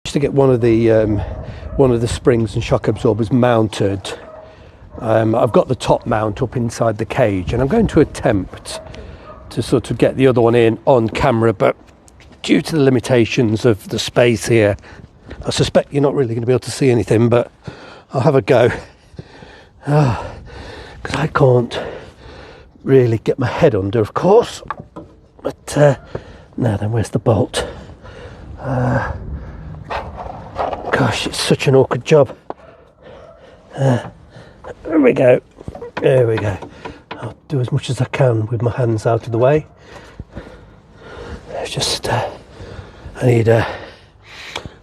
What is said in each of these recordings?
Just to get one of the springs and shock absorbers mounted. I've got the top mount up inside the cage, and I'm going to attempt to sort of get the other one in on camera, but due to the limitations of the space here, I suspect you're not really going to be able to see anything, but I'll have a go. Because I can't really get my head under, of course. But now then, where's the bolt? Gosh, it's such an awkward job. There we go. There we go. I'll do as much as I can with my hands out of the way. It's just I need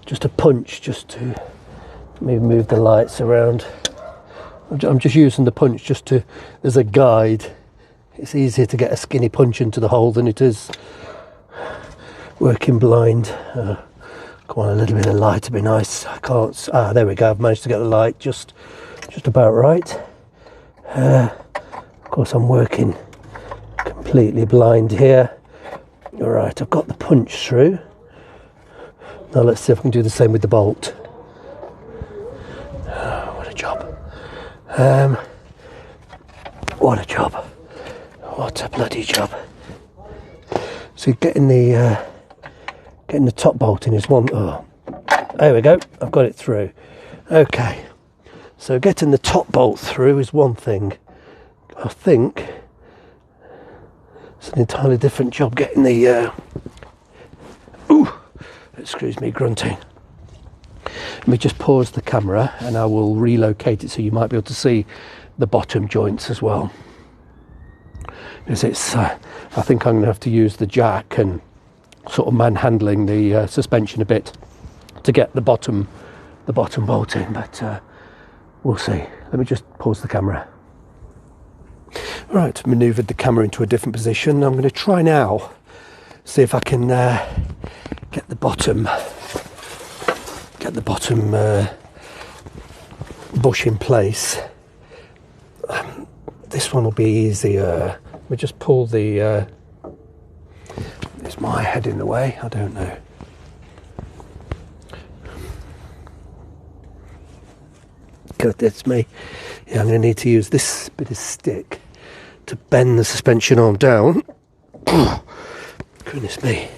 just a punch just to maybe move the lights around. I'm just using the punch just to as a guide. It's easier to get a skinny punch into the hole than it is working blind. Come on, a little bit of light to be nice. I can't. There we go. I've managed to get the light just about right. Of course, I'm working completely blind here. All right, I've got the punch through. Now let's see if I can do the same with the bolt. What a job. What a job. What a bloody job. So getting the top bolt in is one. Oh, there we go. I've got it through. Okay. So getting the top bolt through is one thing. I think it's an entirely different job getting the. Excuse me, grunting. Let me just pause the camera and I will relocate it so you might be able to see the bottom joints as well. Because it's, I think I'm going to have to use the jack and sort of manhandling the suspension a bit to get the bottom bolt in, but we'll see. Let me just pause the camera. Right, manoeuvred the camera into a different position. I'm going to try now, see if I can get the bottom bush in place. This one will be easier. Let me just pull the. Is my head in the way? I don't know. God, that's me. Yeah, I'm going to need to use this bit of stick to bend the suspension arm down. Goodness me.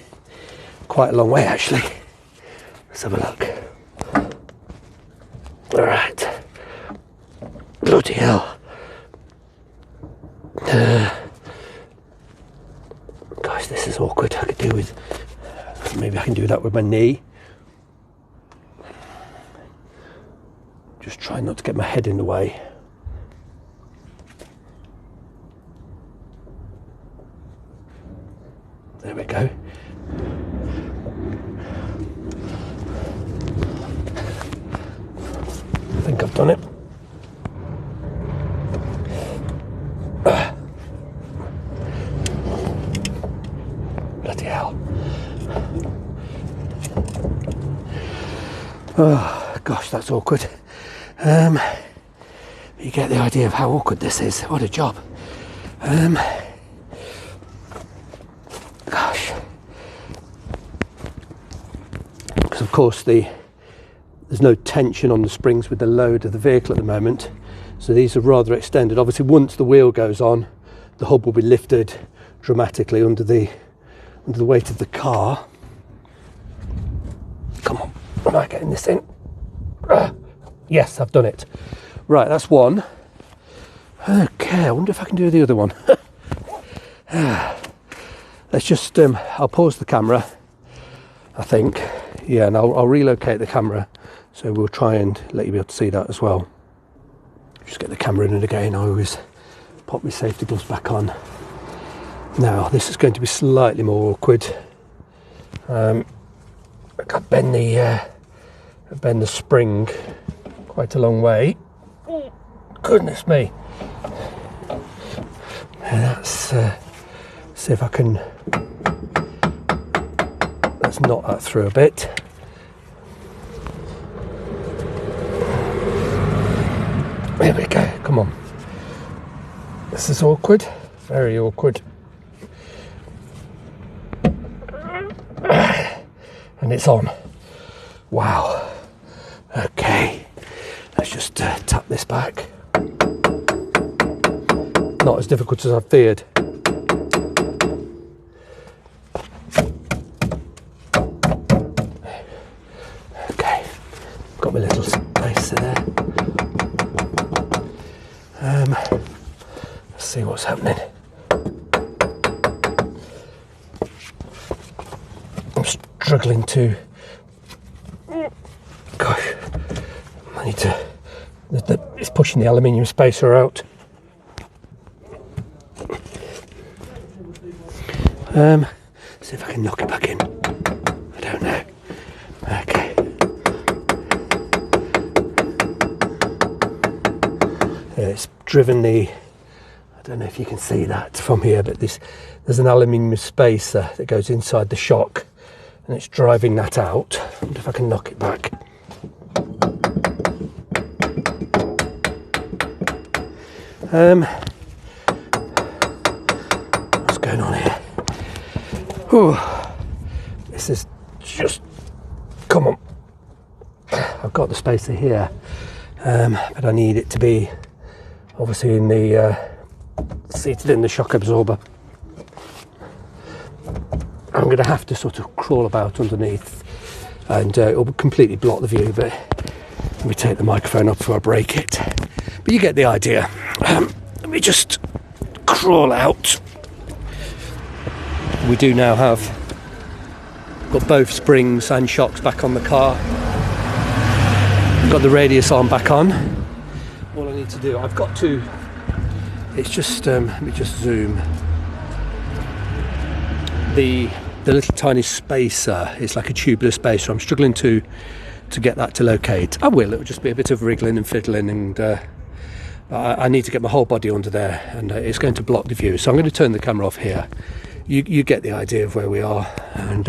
Quite a long way, actually. Let's have a look. All right. Bloody hell. Gosh, this is awkward. I could do with. Maybe I can do that with my knee. Just try not to get my head in the way. There we go. I think I've done it. Bloody hell. Oh, gosh, that's awkward. You get the idea of how awkward this is. What a job. Gosh. Because of course there's no tension on the springs with the load of the vehicle at the moment, so these are rather extended. Obviously once the wheel goes on, the hub will be lifted dramatically under the weight of the car. Come on, am I getting this in? Yes, I've done it. Right, that's one. Okay, I wonder if I can do the other one. Let's just, I'll pause the camera, I think. Yeah, and I'll relocate the camera, so we'll try and let you be able to see that as well. Just get the camera in, and again, I always pop my safety gloves back on. Now, this is going to be slightly more awkward. I bend the spring quite a long way. Goodness me. And that's see if I can. Let's knot that through a bit. There we go. Come on. This is awkward. Very awkward. And it's on. Wow. Okay, let's just tap this back. Not as difficult as I feared. Okay, got my little spacer there. Let's see what's happening. I'm struggling to. Gosh, I need to. It's pushing the aluminium spacer out. See if I can knock it back in. I don't know. Okay. It's driven the. I don't know if you can see that from here, but there's an aluminium spacer that goes inside the shock, and it's driving that out. I wonder if I can knock it back. What's going on here? Whew. This is just, come on. I've got the spacer here, but I need it to be obviously in the seated in the shock absorber. I'm going to have to sort of crawl about underneath, and it will completely block the view, but let me take the microphone up before I break it. But you get the idea. Let me just crawl out. We do now have got both springs and shocks back on the car. Got the radius arm back on. All I need to do, I've got to, it's just, let me just zoom. The little tiny spacer is like a tubular spacer. I'm struggling to get that to locate. I will, it'll just be a bit of wriggling and fiddling, and I need to get my whole body under there, and it's going to block the view. So I'm going to turn the camera off here. You get the idea of where we are, and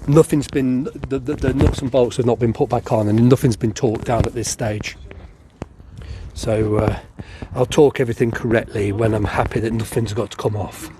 nothing's been, the nuts and bolts have not been put back on, and nothing's been torqued down at this stage. So I'll torque everything correctly when I'm happy that nothing's got to come off.